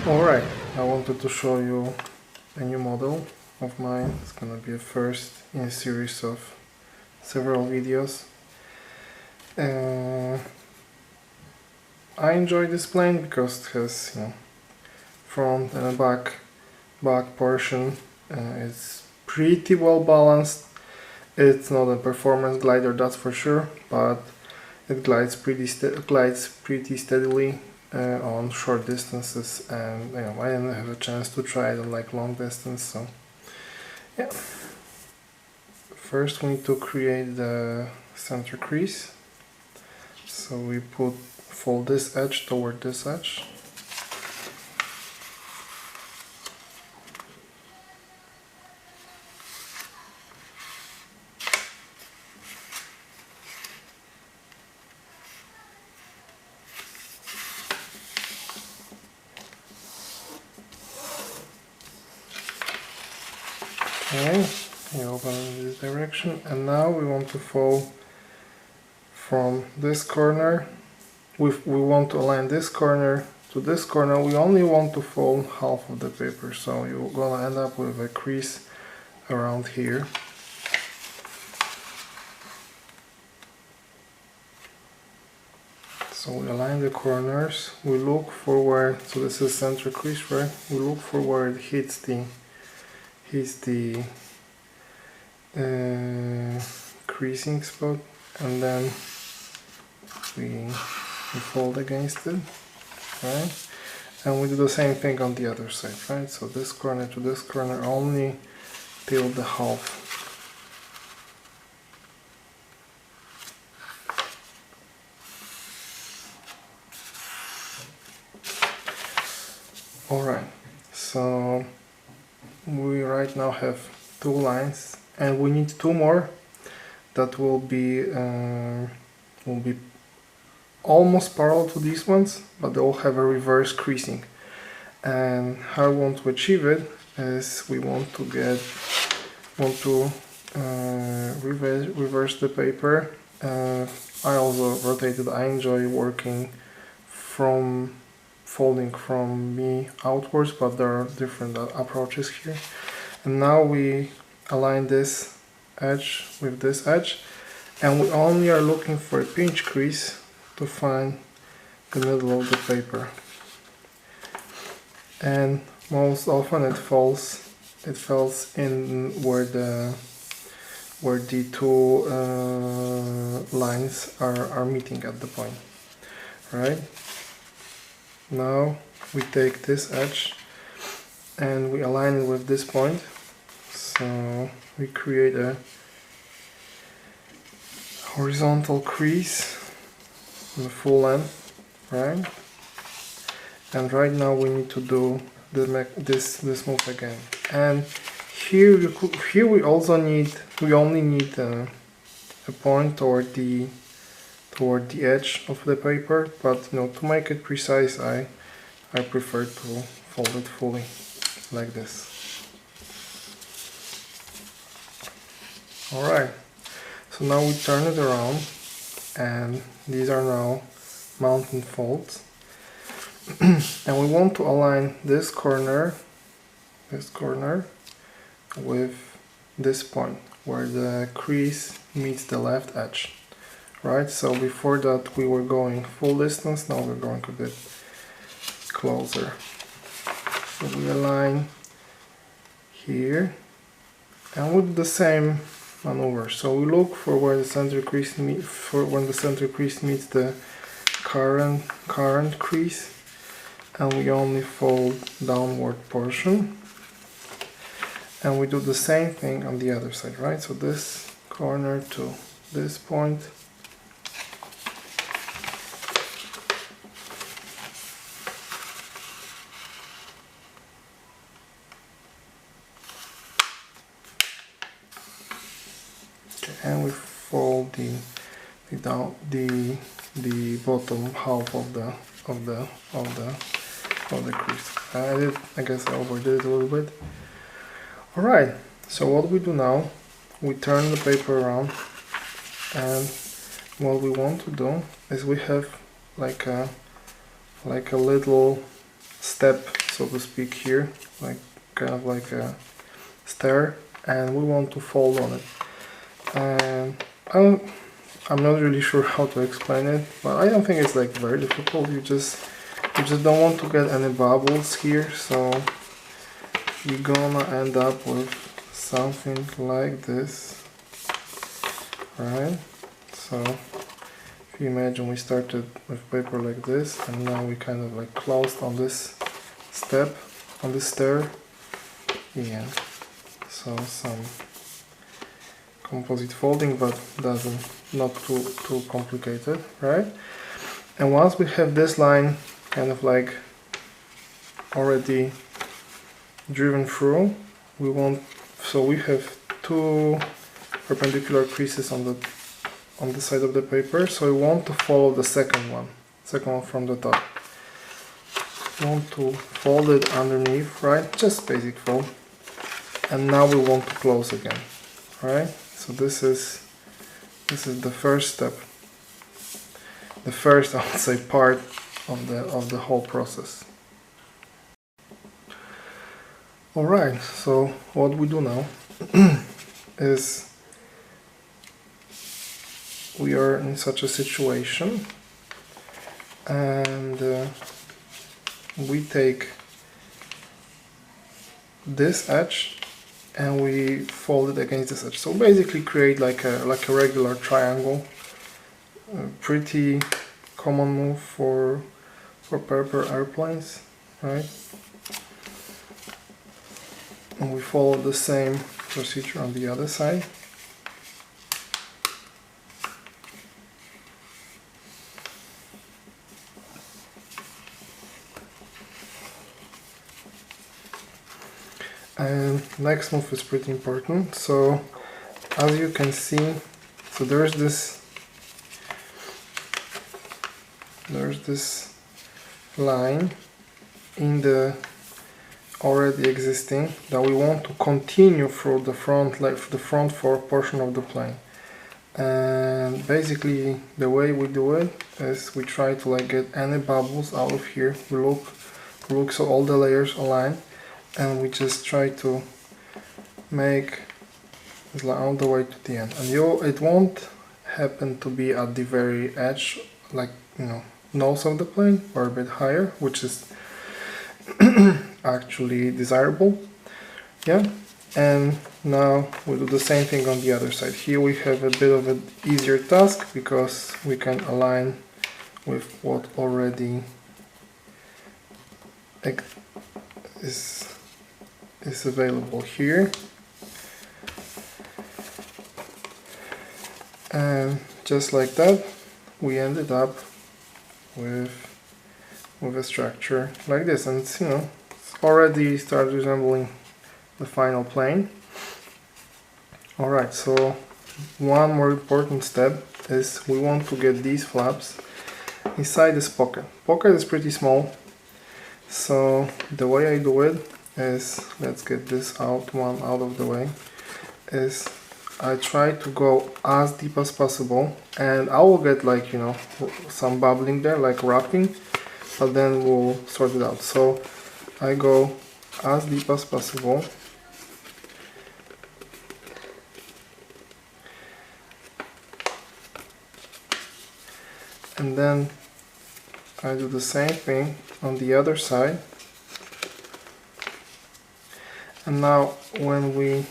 Alright, I wanted to show you a new model of mine. It's gonna be a first in a series of several videos. I enjoy this plane because it has, front and a back portion. It's pretty well balanced. It's not a performance glider, that's for sure, but it glides pretty steadily on short distances, and I didn't have a chance to try it on like long distance. So yeah, first we need to create the center crease. So we fold this edge toward this edge. Okay, we open in this direction, and now we want to fold from this corner. We want to align this corner to this corner. We only want to fold half of the paper, so you're gonna end up with a crease around here. So we align the corners, we look for where, so this is center crease, right? We look for where it hits the creasing spot, and then we fold against it, right? And we do the same thing on the other side, right? So this corner to this corner, only till the half. Alright, so we right now have two lines, and we need two more that will be almost parallel to these ones, but they all have a reverse creasing. And how I want to achieve it is we want to reverse the paper. I also rotated. I enjoy working from folding from me outwards, but there are different approaches here. And now we align this edge with this edge, and we only are looking for a pinch crease to find the middle of the paper. And most often it falls in where the two lines are meeting at the point, right? Now we take this edge and we align it with this point, so we create a horizontal crease the full length, right? And right now we need to do this move again. And here we only need a point toward the edge of the paper, but to make it precise, I prefer to fold it fully like this. Alright, so now we turn it around, and these are now mountain folds. And we want to align this corner with this point where the crease meets the left edge, right? So before that we were going full distance, now we're going a bit closer. So we align here, and with the same maneuver. So we look for where the center crease meets the current crease, and we only fold downward portion. And we do the same thing on the other side, right? So this corner to this point. Okay, and we fold the bottom half of the crease. I guess I overdid it a little bit. Alright, so what we do now, we turn the paper around, and what we want to do is we have like a little step so to speak, here, like kind of like a stair, and we want to fold on it. And I'm not really sure how to explain it, but I don't think it's like very difficult. You just don't want to get any bubbles here, so you're gonna end up with something like this, right? So if you imagine we started with paper like this, and now we kind of like closed on this step, on this stair. Yeah, so some composite folding, but not too complicated, right? And once we have this line kind of like already driven through, we have two perpendicular creases on the side of the paper, so we want to follow the second one from the top. We want to fold it underneath, right? Just basic fold. And now we want to close again, right? So this is the first step, the first, I would say, part of the whole process. All right, so what we do now is we are in such a situation, and we take this edge and we fold it against this edge. So basically create like a regular triangle. A pretty common move for paper airplanes, right? And we follow the same procedure on the other side. And next move is pretty important. So as you can see, so there's this line in the already existing that we want to continue through the front, like the front fork portion of the plane. And basically the way we do it is we try to like get any bubbles out of here. We look so all the layers align, and we just try to make it all the way to the end. And it won't happen to be at the very edge, like, you know, nose of the plane, or a bit higher, which is actually desirable. Yeah. And now we do the same thing on the other side. Here we have a bit of an easier task because we can align with what already is available here. And just like that, we ended up with a structure like this, and it's, you know, it's already started resembling the final plane. Alright, so one more important step is we want to get these flaps inside this pocket. Pocket is pretty small, so the way I do it is, let's get this one out of the way, is I try to go as deep as possible, and I will get, like, you know, some bubbling there, like wrapping, but then we'll sort it out. So I go as deep as possible, and then I do the same thing on the other side. And now when we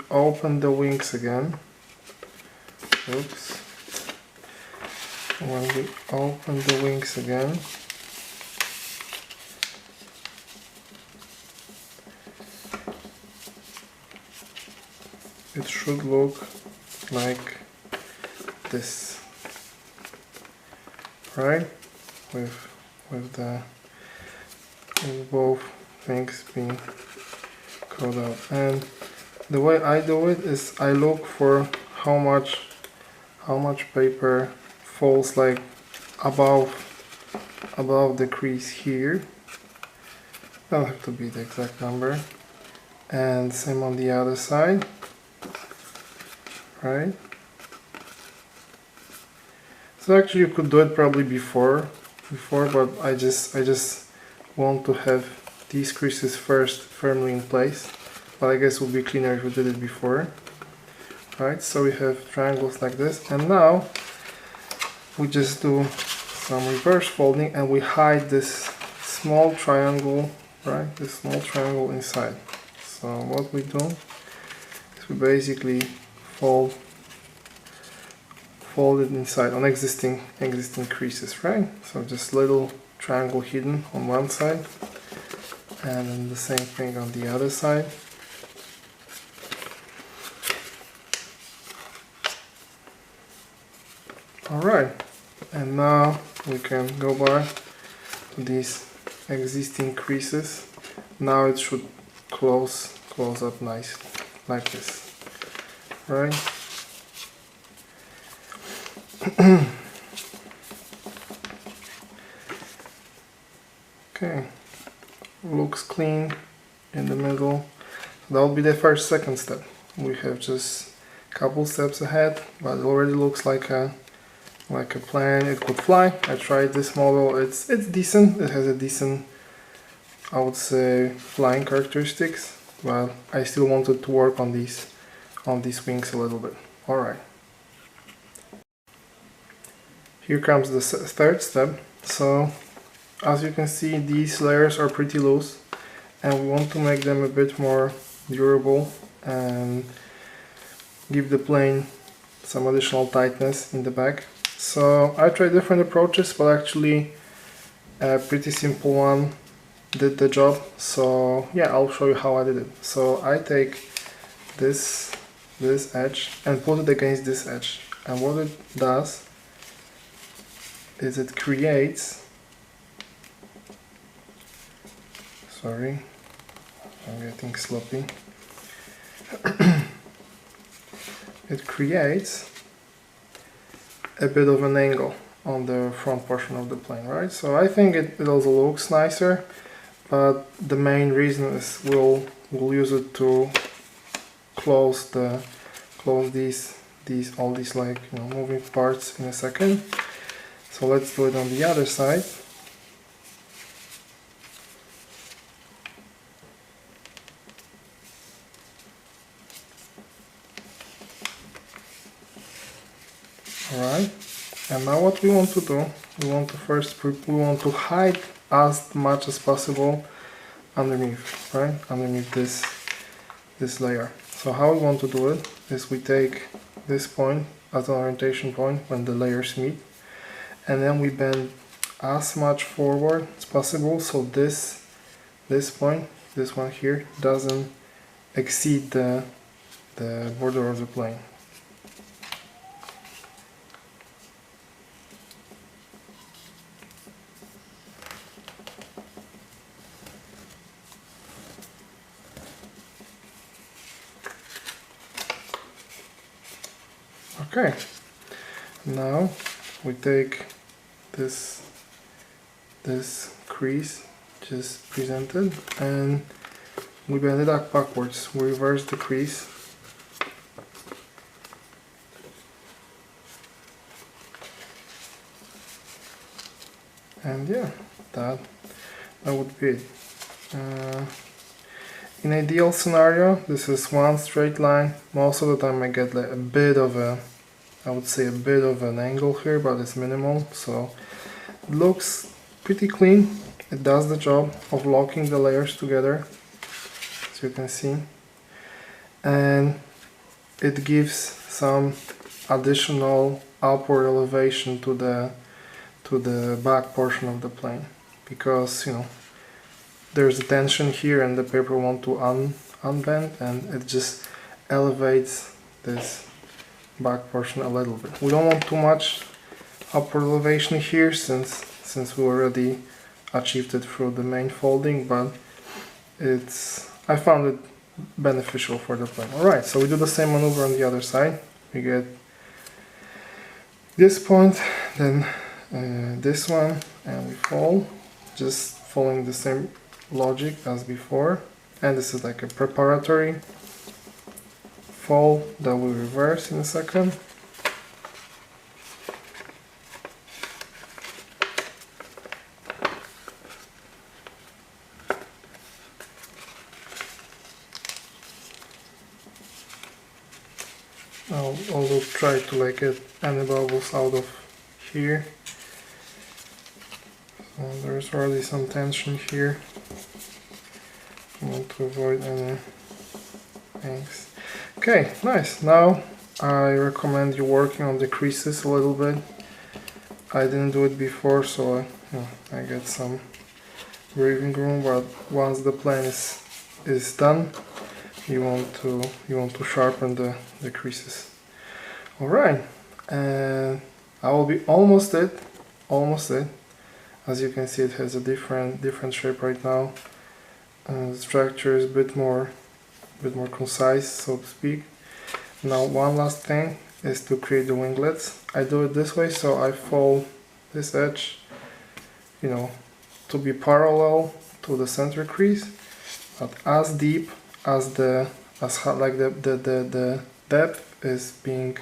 open the wings again, oops, when we open the wings again, it should look like this, right? With both things being cut out. And the way I do it is I look for how much paper falls like above the crease here. Don't have to be the exact number. And same on the other side, right? So actually you could do it probably before, but I just want to have these creases first firmly in place, but I guess it would be cleaner if we did it before. Right, so we have triangles like this, and now we just do some reverse folding and we hide this small triangle, right, this small triangle inside. So what we do is we basically fold it inside on existing creases, right? So just little triangle hidden on one side, and then the same thing on the other side. Alright, and now we can go back to these existing creases. Now it should close up nice like this, right? Okay, looks clean in the middle. That will be the second step. We have just a couple steps ahead, but it already looks like a plane. It could fly. I tried this model. It's decent. It has a decent, I would say, flying characteristics, but I still wanted to work on these wings a little bit. All right. Here comes the third step. So as you can see, these layers are pretty loose, and we want to make them a bit more durable and give the plane some additional tightness in the back. So I tried different approaches, but actually a pretty simple one did the job. So yeah, I'll show you how I did it. So I take this edge and put it against this edge, and what it does is it creates, sorry, I'm getting sloppy. It creates a bit of an angle on the front portion of the plane, right? So I think it also looks nicer, but the main reason is we'll use it to close all these like, you know, moving parts in a second. So let's do it on the other side. Alright, and now what we want to do, we want to hide as much as possible underneath, right? Underneath this layer. So how we want to do it is we take this point as an orientation point when the layers meet, and then we bend as much forward as possible so this point, this one here, doesn't exceed the border of the plane. Okay, now we take this crease just presented and we bend it up backwards. We reverse the crease and yeah, that would be it. In ideal scenario, this is one straight line. Most of the time I get like a bit of a, I would say a bit of an angle here, but it's minimal, so it looks pretty clean. It does the job of locking the layers together, as you can see, and it gives some additional upward elevation to the back portion of the plane, because, you know, there's a tension here and the paper wants to unbend, and it just elevates this back portion a little bit. We don't want too much upward elevation here since we already achieved it through the main folding, but I found it beneficial for the plane. Alright, so we do the same maneuver on the other side. We get this point, then this one, and we fold, just following the same logic as before, and this is like a preparatory fold that will reverse in a second. I'll also try to like get any bubbles out of here. So there's already some tension here. I want to avoid any things. Okay, nice. Now I recommend you working on the creases a little bit. I didn't do it before, so I get some breathing room. But once the plane is done, you want to sharpen the creases. All right, and I will be almost it. As you can see, it has a different shape right now. The structure is a bit more concise, so to speak. Now one last thing is to create the winglets. I do it this way, so I fold this edge, to be parallel to the center crease, but as deep as the depth is being.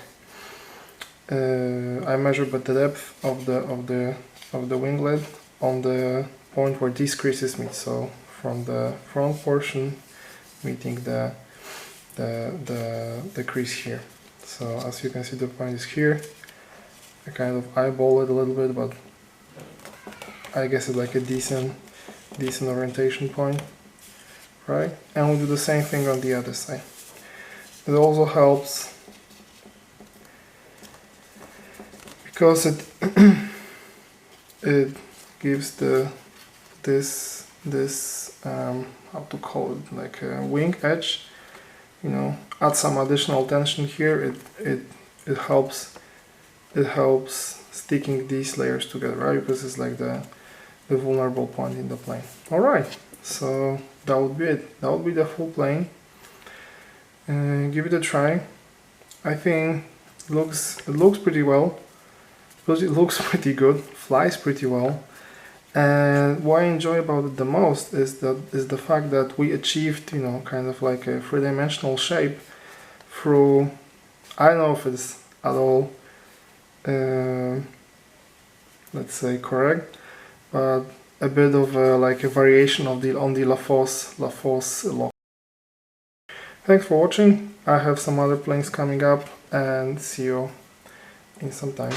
I measure but the depth of the winglet on the point where these creases meet. So from the front portion meeting the crease here. So as you can see, the point is here. I kind of eyeball it a little bit, but I guess it's like a decent orientation point, right? And we'll do the same thing on the other side. It also helps because it it gives this how to call it, like a wing edge, add some additional tension here. It helps sticking these layers together, right? Because it's like the vulnerable point in the plane. All right, so that would be it. That would be the full plane. Give it a try. I think it looks pretty well. Because it looks pretty good, flies pretty well, and what I enjoy about it the most is the fact that we achieved, kind of like a three-dimensional shape through, I don't know if it's at all, let's say correct, but a bit of like a variation of on the LaFosse lock. Thanks for watching. I have some other planes coming up, and see you in some time.